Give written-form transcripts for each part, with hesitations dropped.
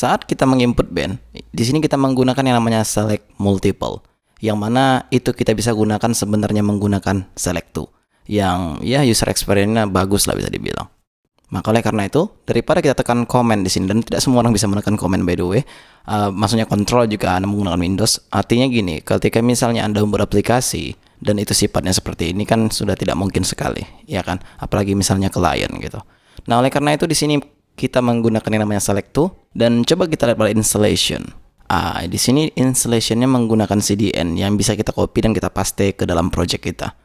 saat kita menginput band, di sini kita menggunakan yang namanya select multiple, yang mana itu kita bisa gunakan sebenarnya menggunakan select to, yang ya user experience-nya bagus lah bisa dibilang. Maka oleh karena itu, daripada kita tekan comment di sini, dan tidak semua orang bisa menekan comment by the way, maksudnya control juga Anda menggunakan Windows. Artinya gini, ketika misalnya Anda membuat aplikasi dan itu sifatnya seperti ini kan sudah tidak mungkin sekali, ya kan? Apalagi misalnya client gitu. Nah, oleh karena itu di sini kita menggunakan yang namanya select to, dan coba kita lihat pada installation. Di sini installationnya menggunakan CDN yang bisa kita copy dan kita paste ke dalam project kita.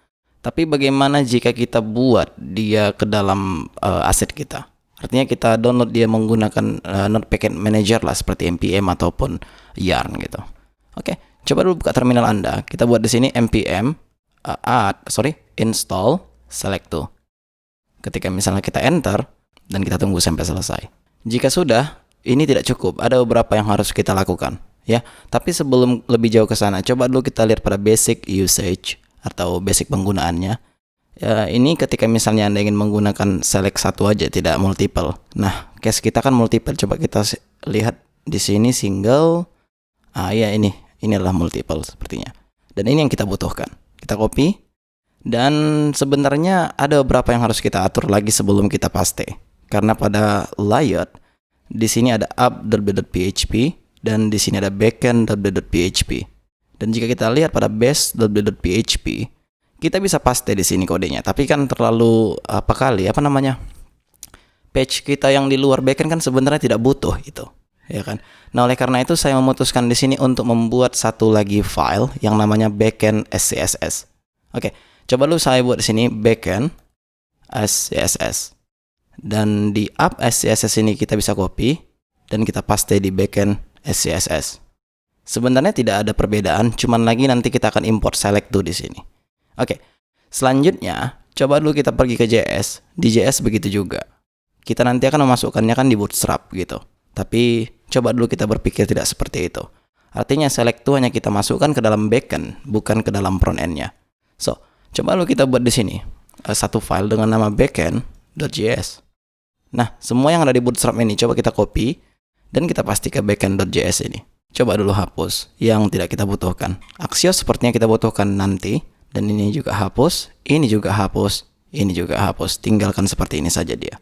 Tapi bagaimana jika kita buat dia ke dalam aset kita? Artinya kita download dia menggunakan Node Package Manager lah seperti npm ataupun yarn gitu. Oke, coba dulu buka terminal Anda. Kita buat di sini npm install select to. Ketika misalnya kita enter dan kita tunggu sampai selesai. Jika sudah, ini tidak cukup. Ada beberapa yang harus kita lakukan, ya. Tapi sebelum lebih jauh ke sana, coba dulu kita lihat pada basic usage atau basic penggunaannya. Ini ketika misalnya Anda ingin menggunakan select satu aja, tidak multiple. Nah, case kita kan multiple. Coba kita lihat di sini single. Ya inilah multiple sepertinya. Dan ini yang kita butuhkan. Kita copy. Dan sebenarnya ada beberapa yang harus kita atur lagi sebelum kita paste. Karena pada layout di sini ada app.php dan di sini ada backend.php. Dan jika kita lihat pada base.php, kita bisa paste di sini kodenya. Tapi kan terlalu page kita yang di luar backend kan sebenarnya tidak butuh itu, ya kan? Nah, oleh karena itu saya memutuskan di sini untuk membuat satu lagi file yang namanya backend SCSS. Oke, coba dulu saya buat di sini backend SCSS. Dan di app SCSS ini kita bisa copy dan kita paste di backend SCSS. Sebenarnya tidak ada perbedaan, cuman lagi nanti kita akan import select to di sini. Oke, selanjutnya coba dulu kita pergi ke JS. Di JS begitu juga. Kita nanti akan memasukkannya kan di Bootstrap gitu. Tapi coba dulu kita berpikir tidak seperti itu. Artinya select to hanya kita masukkan ke dalam backend, bukan ke dalam front end-nya. So, coba dulu kita buat di sini satu file dengan nama backend.js. Nah, semua yang ada di Bootstrap ini coba kita copy dan kita paste ke backend.js ini. Coba dulu hapus yang tidak kita butuhkan. Axios sepertinya kita butuhkan nanti. Dan ini juga hapus, ini juga hapus, ini juga hapus. Tinggalkan seperti ini saja dia.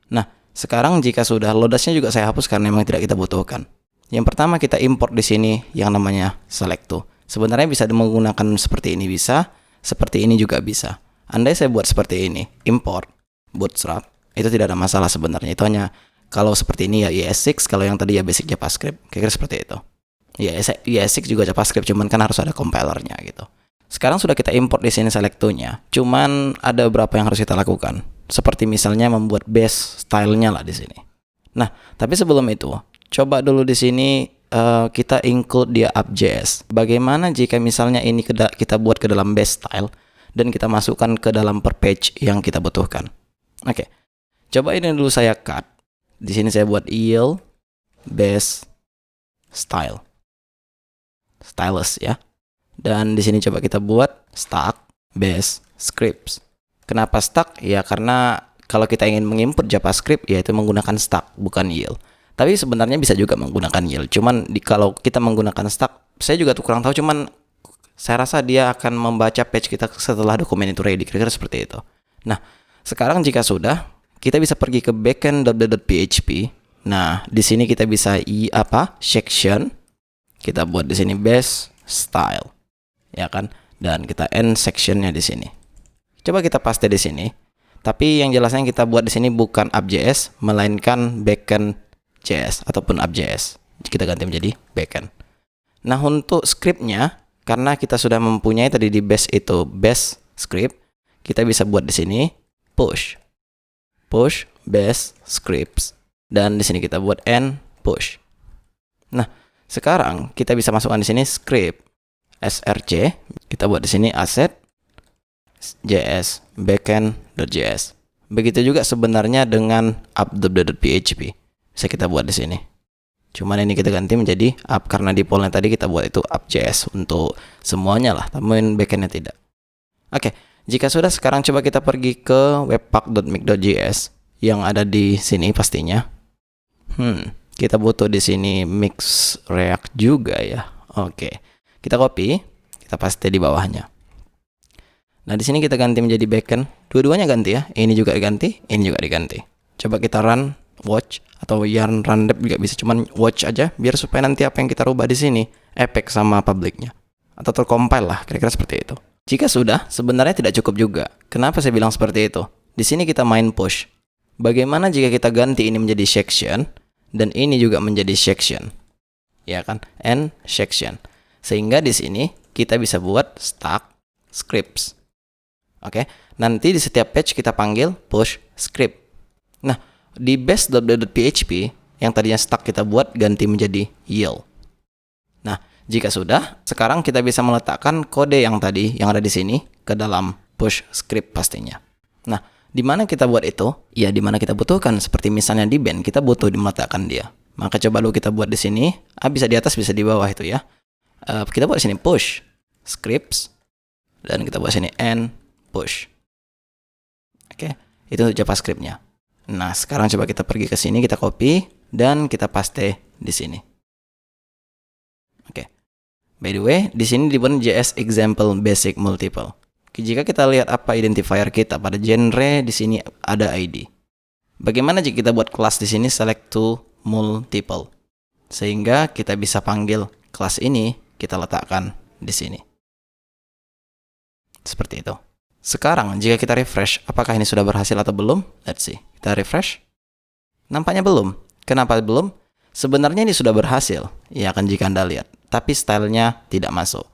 Nah, sekarang jika sudah, loadasnya juga saya hapus karena memang tidak kita butuhkan. Yang pertama kita import di sini yang namanya select to. Sebenarnya bisa menggunakan seperti ini bisa, seperti ini juga bisa. Andai saya buat seperti ini, import Bootstrap, itu tidak ada masalah sebenarnya. Itu hanya kalau seperti ini ya ES6, kalau yang tadi ya basic JavaScript, kira-kira seperti itu. Ya ES6 juga JavaScript, cuman kan harus ada compilernya gitu. Sekarang sudah kita import di sini select to-nya. Cuman ada beberapa yang harus kita lakukan. Seperti misalnya membuat base style-nya lah di sini. Nah, tapi sebelum itu, coba dulu di sini kita include dia app.js. Bagaimana jika misalnya ini kita buat ke dalam base style dan kita masukkan ke dalam per page yang kita butuhkan. Oke. Coba ini dulu saya cut. Di sini saya buat yield base style. Stylus ya. Dan di sini coba kita buat stack base scripts. Kenapa stack? Ya karena kalau kita ingin menginput JavaScript yaitu menggunakan stack bukan yield. Tapi sebenarnya bisa juga menggunakan yield. Cuman kalau kita menggunakan stack, saya juga kurang tahu. Cuman saya rasa dia akan membaca page kita setelah dokumen itu ready. Kira-kira seperti itu. Nah, sekarang jika sudah, kita bisa pergi ke backend.php. Nah, di sini kita bisa section. Kita buat di sini base style. Ya kan, dan kita end sectionnya di sini. Coba kita paste di sini. Tapi yang jelasnya kita buat di sini bukan app.js, melainkan backend.js ataupun app.js. Kita ganti menjadi backend. Nah, untuk scriptnya, karena kita sudah mempunyai tadi di base itu base script, kita bisa buat di sini push base scripts, dan di sini kita buat end push. Nah, sekarang kita bisa masukkan di sini script src, kita buat di sini asset js backend.js. Begitu juga sebenarnya dengan app.php. Bisa kita buat di sini. Cuman ini kita ganti menjadi app karena defaultnya tadi kita buat itu app.js untuk semuanya lah, tapi backendnya tidak. Oke, jika sudah sekarang coba kita pergi ke webpack.make.js yang ada di sini pastinya. Kita butuh di sini mix React juga ya. Oke. Kita copy, kita paste di bawahnya. Nah, di sini kita ganti menjadi backend. Dua-duanya ganti ya. Ini juga diganti, ini juga diganti. Coba kita run watch atau yarn run dep juga bisa, cuman watch aja biar supaya nanti apa yang kita rubah di sini efek sama publiknya atau tercompile lah, kira-kira seperti itu. Jika sudah, sebenarnya tidak cukup juga. Kenapa saya bilang seperti itu? Di sini kita main push. Bagaimana jika kita ganti ini menjadi section dan ini juga menjadi section? Ya kan? And section. Sehingga di sini kita bisa buat stack scripts. Oke, nanti di setiap page kita panggil push script. Nah, di base.php yang tadinya stack kita buat ganti menjadi yield. Nah, jika sudah, sekarang kita bisa meletakkan kode yang tadi yang ada di sini ke dalam push script pastinya. Nah, di mana kita buat itu? Ya, di mana kita butuhkan. Seperti misalnya di band, kita butuh meletakkan dia. Maka coba dulu kita buat di sini. Bisa di atas, bisa di bawah itu ya. Kita buat di sini push scripts dan kita buat sini end push. Oke, itu untuk JavaScript-nya. Nah, sekarang coba kita pergi ke sini, kita copy dan kita paste di sini. Oke. By the way, di sini dibuat JS example basic multiple. Jika kita lihat apa identifier kita pada genre, di sini ada ID. Bagaimana jika kita buat kelas di sini select to multiple? Sehingga kita bisa panggil kelas ini, kita letakkan di sini. Seperti itu. Sekarang jika kita refresh, apakah ini sudah berhasil atau belum? Let's see. Kita refresh. Nampaknya belum. Kenapa belum? Sebenarnya ini sudah berhasil, ya kan jika Anda lihat. Tapi stylenya tidak masuk.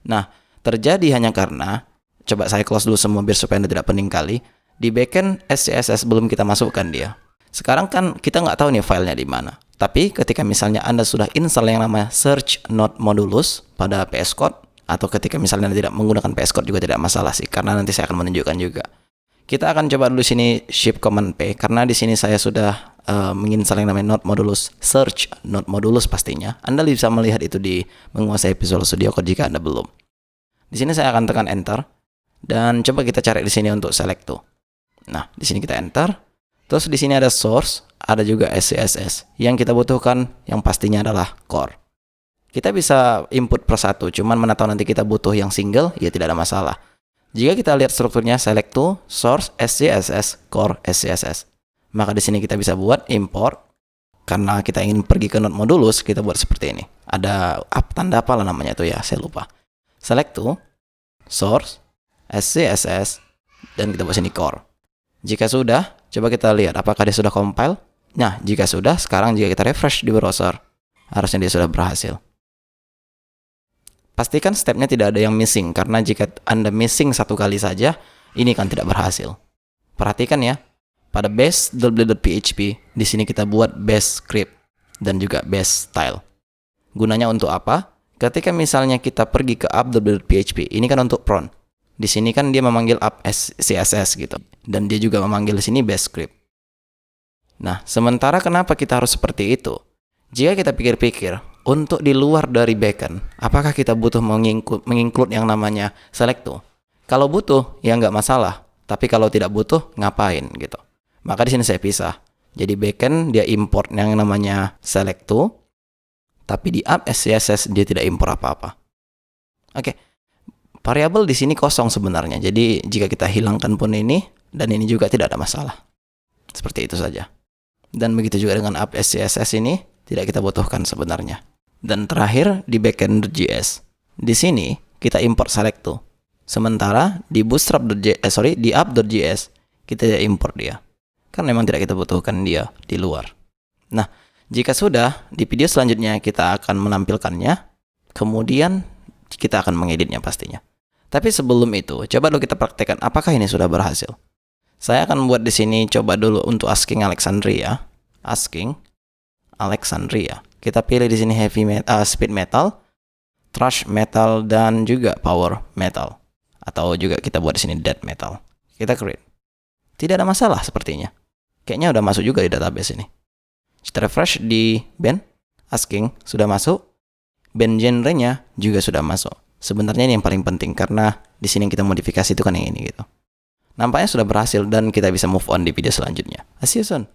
Nah, terjadi hanya karena, coba saya close dulu semua biar supaya Anda tidak pening kali. Di backend SCSS belum kita masukkan dia. Sekarang kan kita nggak tahu nih filenya di mana. Tapi ketika misalnya Anda sudah install yang namanya search node modulus pada VS Code, atau ketika misalnya Anda tidak menggunakan VS Code juga tidak masalah sih, karena nanti saya akan menunjukkan juga. Kita akan coba dulu sini shift command P, karena di sini saya sudah menginstal yang namanya node modulus, search node modulus pastinya. Anda bisa melihat itu di menguasai Visual Studio Code jika Anda belum. Di sini saya akan tekan enter dan coba kita cari di sini untuk select to. Nah, di sini kita enter. Terus di sini ada source, ada juga SCSS. Yang kita butuhkan yang pastinya adalah core. Kita bisa input per satu, cuman mana tahu nanti kita butuh yang single, ya tidak ada masalah. Jika kita lihat strukturnya select to, source, SCSS, core, SCSS. Maka di sini kita bisa buat import. Karena kita ingin pergi ke node modulus, kita buat seperti ini. Ada tanda apalah namanya itu ya, saya lupa. Select to, source, SCSS, dan kita buat sini core. Jika sudah, coba kita lihat apakah dia sudah compile. Nah, jika sudah, sekarang jika kita refresh di browser, harusnya dia sudah berhasil. Pastikan stepnya tidak ada yang missing, karena jika Anda missing satu kali saja, ini kan tidak berhasil. Perhatikan ya, pada base.php, di sini kita buat base script dan juga base style. Gunanya untuk apa? Ketika misalnya kita pergi ke app.php, ini kan untuk prompt. Di sini kan dia memanggil app CSS gitu, dan dia juga memanggil di sini base script. Nah, sementara kenapa kita harus seperti itu? Jika kita pikir-pikir, untuk di luar dari backend, apakah kita butuh menginclude yang namanya select to? Kalau butuh, ya nggak masalah. Tapi kalau tidak butuh, ngapain gitu? Maka di sini saya pisah. Jadi backend dia import yang namanya select to, tapi di app SCSS dia tidak import apa-apa. Oke, variabel di sini kosong sebenarnya. Jadi jika kita hilangkan pun ini dan ini juga tidak ada masalah. Seperti itu saja. Dan begitu juga dengan app SCSS ini tidak kita butuhkan sebenarnya. Dan terakhir di backend.js. Di sini kita import select to. Sementara di di app.js kita tidak import dia. Karena memang tidak kita butuhkan dia di luar. Nah, jika sudah, di video selanjutnya kita akan menampilkannya. Kemudian kita akan mengeditnya pastinya. Tapi sebelum itu, coba dulu kita praktekkan apakah ini sudah berhasil. Saya akan buat di sini coba dulu untuk asking Alexandria. Asking Alexandria. Kita pilih di sini speed metal, thrash metal, dan juga power metal. Atau juga kita buat di sini death metal. Kita create. Tidak ada masalah sepertinya. Kayaknya udah masuk juga di database ini. Kita refresh di band, asking sudah masuk, band genre-nya juga sudah masuk. Sebenarnya ini yang paling penting karena di sini yang kita modifikasi itu kan yang ini gitu. Nampaknya sudah berhasil dan kita bisa move on di video selanjutnya. See you soon.